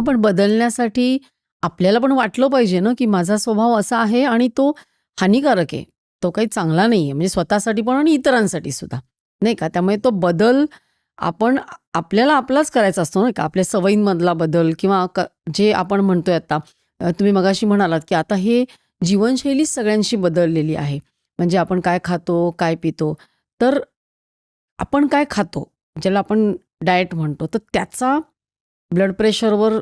पण बदलण्यासाठी आपल्याला पण वाटलं पाहिजे ना, की माझा स्वभाव असा आहे आणि तो हानिकारक आहे. तो काही चांगला नाहीये. म्हणजे स्वतःसाठी पण आणि इतरांसाठी सुद्धा, नाही का? त्यामुळे तो बदल आपण आपल्याला आपलाच करायचा असतो नाही का? आपल्या सवयींमधला बदल किंवा जे आपण म्हणतोय आता तुम्ही मगाशी म्हणालात, की आता हे जीवनशैलीच सगळ्यांची बदललेली आहे. म्हणजे आपण काय खातो, काय पितो. तर आपण काय खातो, ज्याला आपण डाएट म्हणतो, तर त्याचा ब्लड प्रेशरवर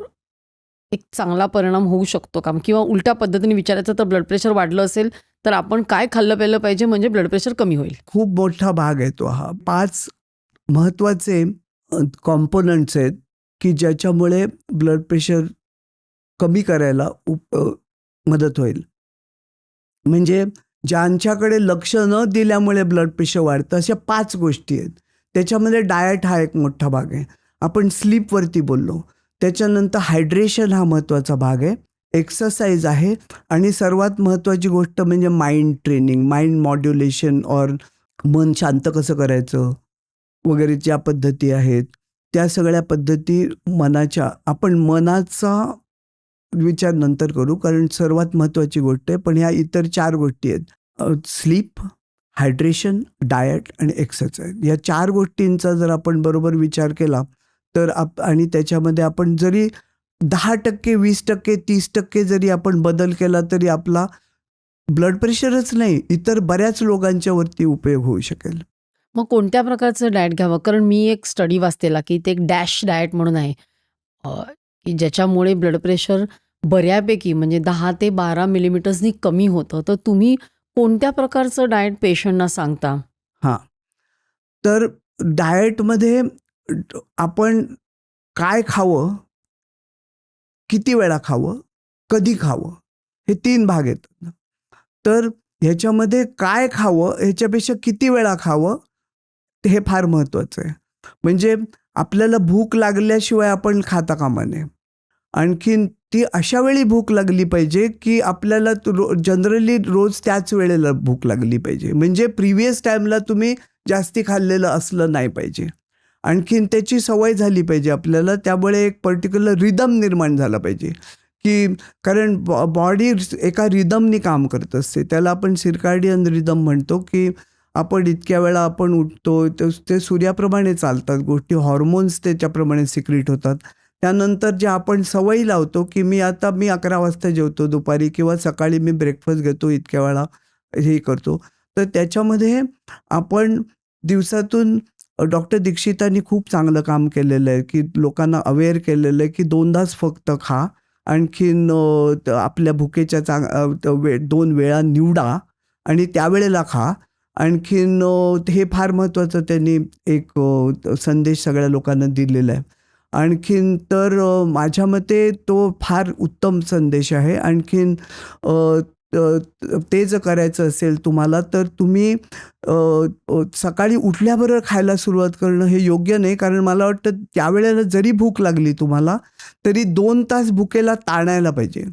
एक चांगला परिणाम होऊ शकतो का? किंवा उलट्या पद्धतीने विचारायचं तर ब्लड प्रेशर वाढलं असेल, तर आपण काय खाल्लं प्यायलं पाहिजे म्हणजे ब्लड प्रेशर कमी होईल? खूप मोठा भाग आहे तो हा. 5 महत्त्वाचे कॉम्पोनंट्स आहेत, की ज्याच्यामुळे ब्लड प्रेशर कमी करायला मदत होईल. म्हणजे ज्यांच्याकडे लक्ष न दिल्यामुळे ब्लड प्रेशर वाढतं अशा 5 गोष्टी आहेत. त्याच्यामध्ये डाएट हा एक मोठा भाग आहे. आपण स्लीपवरती बोललो. त्याच्यानंतर हायड्रेशन हा महत्त्वाचा भाग आहे. एक्सरसाइज आहे आणि सर्वात महत्त्वाची गोष्ट म्हणजे माइंड ट्रेनिंग, माइंड मॉड्युलेशन और मन शांत कसं करायचं वगैरे ज्या पद्धती आहेत, त्या सगळ्या पद्धती आपण मनाचा विचार नंतर करू, कारण सर्वात महत्त्वाची गोष्ट आहे. पण ह्या इतर 4 गोष्टी आहेत. स्लीप, हायड्रेशन, डाएट आणि एक्सरसाइज. या 4 गोष्टींचा जर आपण बरोबर विचार केला तर आणि त्याच्यामध्ये आपण जरी 10%, 20%, 30% जरी आपण बदल केला तरी आपला ब्लड प्रेशरच नाही, इतर बऱ्याच लोकांच्या वरती उपयोग होऊ शकेल. मग कोणत्या प्रकारचं डाएट घ्यावं? कारण मी एक स्टडी वाचलेला, की ते एक डॅश डाएट म्हणून आहे, की ज्याच्यामुळे ब्लड प्रेशर बऱ्यापैकी म्हणजे 10 ते 12 मिलीमीटर्सनी कमी होतं. तर तुम्ही कोणत्या प्रकारचं डाएट पेशंटना सांगता? हां. तर डाएटमध्ये आपण काय खावं, किती वेळा खावं, कधी खावं, हे 3 भाग आहेत. तर ह्याच्यामध्ये काय खावं ह्याच्यापेक्षा किती वेळा खावं हे फार महत्त्वाचं आहे. म्हणजे आपल्याला भूक लागल्याशिवाय आपण खाता कामा नये. आणखीन ती अशा वेळी भूक लागली पाहिजे की आपल्याला जनरली रोज त्याच वेळेला भूक लागली पाहिजे. म्हणजे प्रिव्हियस टाईमला तुम्ही जास्ती खाल्लेलं असलं नाही पाहिजे. आणखीन त्याची सवय झाली पाहिजे आपल्याला. त्यामुळे एक पर्टिक्युलर रिदम निर्माण झाला पाहिजे, की कारण बॉडी एका रिदमनी काम करत असते. त्याला आपण सिरकार्डियन रिदम म्हणतो, की आपण इतक्या वेळा आपण उठतो, ते सूर्याप्रमाणे चालतात गोष्टी, हॉर्मोन्स त्याच्याप्रमाणे सिक्रीट होतात. त्यानंतर जे आपण सवयी लावतो, की मी 11 वाजता जेवतो दुपारी किंवा सकाळी मी ब्रेकफास्ट घेतो इतक्या वेळा हे करतो. तर त्याच्यामध्ये आपण दिवसातून डॉक्टर दीक्षितांनी खूप चांगलं काम केलेलं आहे, की लोकांना अवेअर केलेलं आहे, की 2दाच फक्त खा. आणखीन आपल्या भुकेच्या 2 वेळा निवडा आणि त्यावेळेला खा. आणखीन हे फार महत्त्वाचं त्यांनी एक संदेश सगळ्या लोकांना दिलेला आहे. आणखीन तर माझ्या मते तो फार उत्तम संदेश आहे. आणखीन ते जर करायचं असेल तुम्हाला तर तुम्ही सकाळी उठल्याबरोबर खायला सुरुवात करणं हे योग्य नाही, कारण मला वाटतं त्यावेळेला जरी भूक लागली तुम्हाला तरी 2 तास भुकेला ताणायला पाहिजे.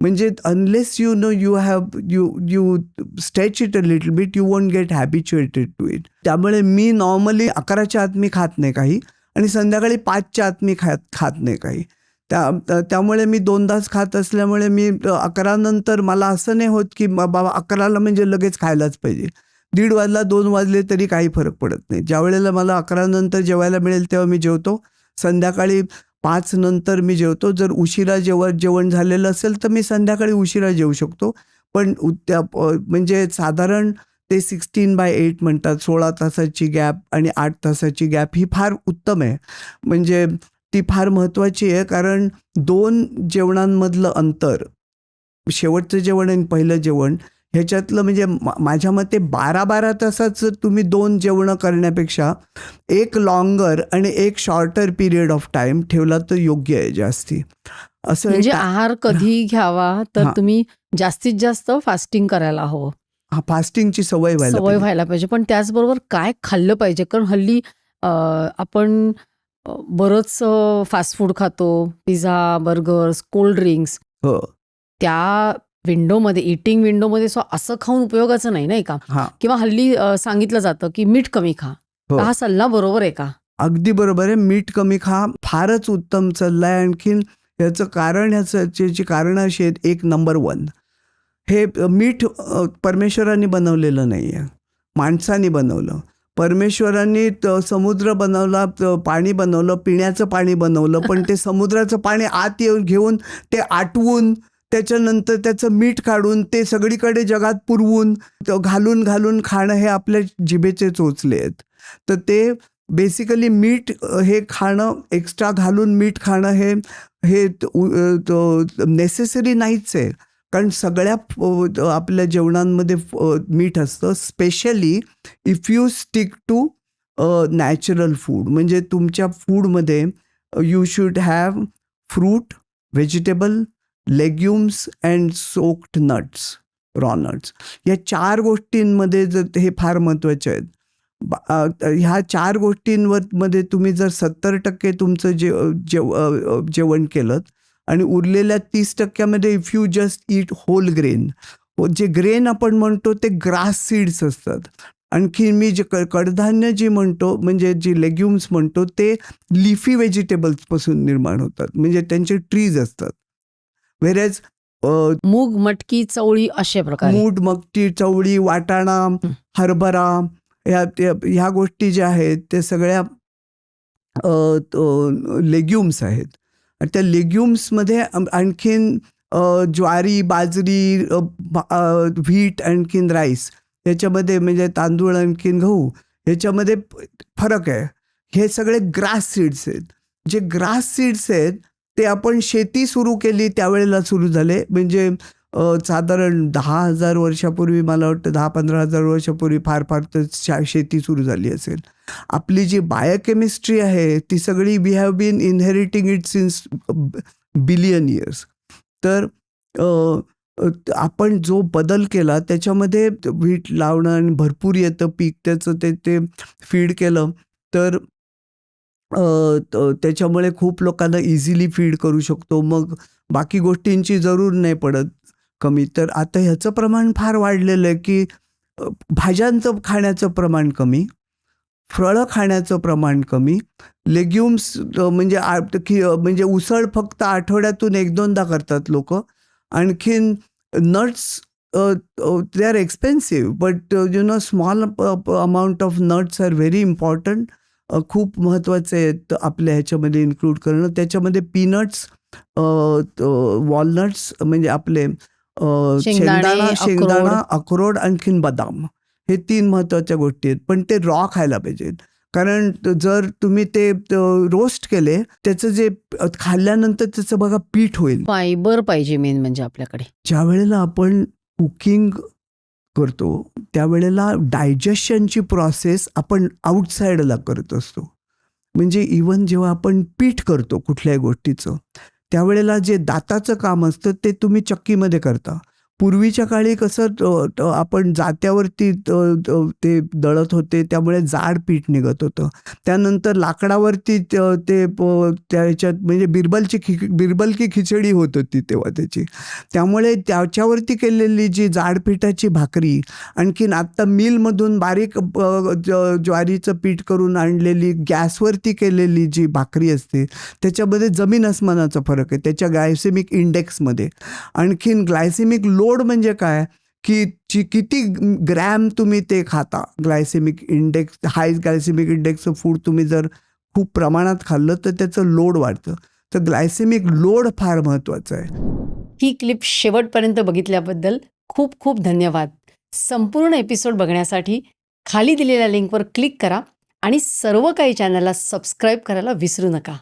म्हणजे unless you know you stretch it a little bit, you won't get habituated to it. त्यामुळे मी नॉर्मली 11च्या आत मी खात नाही काही आणि संध्याकाळी 5च्या आत मी खात नाही काही. त्यामुळे मी 2दाच खात असल्यामुळे मी 11 नंतर मला असं नाही होत की बाबा 11ला म्हणजे लगेच खायलाच पाहिजे. 1:30 वाजला 2 वाजले तरी काही फरक पडत नाही. ज्या वेळेला मला 11 नंतर जेवायला मिळेल तेव्हा मी जेवतो. संध्याकाळी 5 नंतर मी जेवतो. जर उशिरा जेवण झालेलं असेल तर मी संध्याकाळी उशिरा जेवू शकतो. पण म्हणजे साधारण ते 16/8 म्हणतात, 16 तासाची गॅप आणि 8 तासाची गॅप ही फार उत्तम आहे. म्हणजे ती फार महत्त्वाची आहे, कारण 2 जेवणांमधलं अंतर, शेवटचं जेवण आणि पहिलं जेवण ह्याच्यातलं म्हणजे माझ्या मते 12-12 तासाचं तुम्ही 2 जेवणं करण्यापेक्षा एक लॉंगर आणि एक शॉर्टर पिरियड ऑफ टाईम ठेवला तर योग्य आहे जास्ती. असं म्हणजे आहार कधी घ्यावा तर तुम्ही जास्तीत जास्त फास्टिंग करायला हवं. फास्टिंगची सवय व्हायला पाहिजे. पण त्याचबरोबर काय खाल्लं पाहिजे? कारण हल्ली आपण बरंच फास्ट फूड खातो, पिझ्झा, बर्गर्स, कोल्ड ड्रिंक्स. त्या विंडोमध्ये, इटिंग विंडोमध्ये असं खाऊन उपयोगाचं नाही का? किंवा हल्ली सांगितलं जातं की मीठ कमी खा. हा सल्ला बरोबर आहे का? अगदी बरोबर आहे. मीठ कमी खा फारच उत्तम सल्ला आहे. आणखीन याचं कारण ह्याची कारणं अशी आहेत. एक नंबर 1, हे मीठ परमेश्वरांनी बनवलेलं नाही आहे, माणसाने बनवलं. परमेश्वरांनी समुद्र बनवला, पाणी बनवलं, पिण्याचं पाणी बनवलं, पण ते समुद्राचं पाणी आत येऊन घेऊन ते आटवून त्याच्यानंतर त्याचं मीठ काढून ते सगळीकडे जगात पुरवून घालून घालून खाणं हे आपल्या जिभेचे चोचले आहेत. तर ते बेसिकली मीठ हे खाणं, एक्स्ट्रा घालून मीठ खाणं हे नेसेसरी नाहीच आहे. कारण सगळ्या आपल्या जेवणांमध्ये मीठ असतं. Specially if you stick to natural food. म्हणजे तुमच्या फूडमध्ये you should have fruit, vegetable, legumes and soaked nuts, raw nuts. या 4 गोष्टींमध्ये जर हे फार महत्त्वाचे आहेत. ह्या 4 गोष्टींमध्ये तुम्ही जर 70% तुमचं जेवण केलं आणि उरलेल्या 30% if you just eat whole grain. जे ग्रेन आपण म्हणतो ते ग्रास सीड्स असतात. आणखी मी जे कडधान्य जी म्हणतो, म्हणजे जी लेग्युम्स म्हणतो, ते लिफी व्हेजिटेबल्सपासून निर्माण होतात, म्हणजे त्यांचे ट्रीज असतात. व्हेरेज मूग, मटकी, चवळी अशा प्रकारे. मूग, मटकी, चवळी, वाटाणा, हरभरा, ह्या गोष्टी ज्या आहेत ते सगळ्या लेग्युम्स आहेत. आणि त्या लेग्युम्समध्ये आणखीन ज्वारी, बाजरी, व्हीट, आणखीन राईस, ह्याच्यामध्ये म्हणजे तांदूळ, आणखीन गहू, ह्याच्यामध्ये फरक आहे. हे सगळे ग्रास सीड्स आहेत. जे ग्रास सीड्स आहेत ते आपण शेती सुरू केली त्यावेळेला सुरू झाले. म्हणजे साधारण 10,000 वर्षापूर्वी, मला वाटतं 10-15,000 वर्षापूर्वी फार तर शेती सुरू झाली असेल. आपली जी बायोकेमिस्ट्री आहे ती सगळी we have been inheriting it since billion years. तर आपण जो बदल केला त्याच्यामध्ये व्हीट लावणं आणि भरपूर येतं पीक त्याचं, ते फीड केलं तर त्याच्यामुळे खूप लोकांना इझिली फीड करू शकतो. मग बाकी गोष्टींची जरूर नाही पडत कमी. तर आता ह्याचं प्रमाण फार वाढलेलं आहे की भाज्यांचं खाण्याचं प्रमाण कमी, फळं खाण्याचं प्रमाण कमी, लेग्युम्स म्हणजे उसळ फक्त आठवड्यातून 1-2दा करतात लोक. आणखीन nuts they are expensive, but small amount of nuts are very important. खूप महत्त्वाचे आहेत आपल्या ह्याच्यामध्ये इन्क्लूड करणं. त्याच्यामध्ये पीनट्स, वॉलनट्स म्हणजे आपले शेंगदाणा, अक्रोड, आणखीन बदाम, हे 3 महत्त्वाच्या गोष्टी आहेत. पण ते रॉ खायला पाहिजेत. कारण जर तुम्ही ते रोस्ट केले, त्याचं जे खाल्ल्यानंतर त्याचं बघा पीठ होईल. फायबर पाहिजे मेन म्हणजे आपल्याकडे. ज्या वेळेला आपण कुकिंग करतो त्यावेळेला डायजेशनची प्रोसेस आपण आउटसाईडला करत असतो. म्हणजे इवन जेव्हा आपण पीठ करतो कुठल्याही गोष्टीचं, त्यावेळेला जे दाताचं काम असतं ते तुम्ही चक्कीमध्ये करता. पूर्वीच्या काळी कसं आपण जात्यावरती ते दळत होते, त्यामुळे जाड पीठ निघत होतं. त्यानंतर लाकडावरती ते त्याच्यात म्हणजे बिरबल की खिचडी होत होती तेव्हा त्याची. त्यामुळे त्याच्यावरती केलेली जी जाड पिठाची भाकरी, आणखीन आत्ता मिलमधून बारीक ज्वारीचं पीठ करून आणलेली गॅसवरती केलेली जी भाकरी असते, त्याच्यामध्ये जमीन आसमानाचा फरक आहे त्याच्या ग्लायसेमिक इंडेक्समध्ये. आणखीन ग्लायसेमिक लोड म्हणजे काय की किती ग्रॅम तुम्ही ते खाता. ग्लायसेमिक इंडेक्स, हाय ग्लायसेमिक इंडेक्सचं फूड तुम्ही जर खूप प्रमाणात खाल्लं तर त्याचं लोड वाढतं. तर ग्लायसेमिक लोड फार महत्त्वाचं आहे. ही क्लिप शेवटपर्यंत बघितल्याबद्दल खूप खूप धन्यवाद. संपूर्ण एपिसोड बघण्यासाठी खाली दिलेल्या लिंकवर क्लिक करा आणि सर्व काही चॅनलला सबस्क्राईब करायला विसरू नका.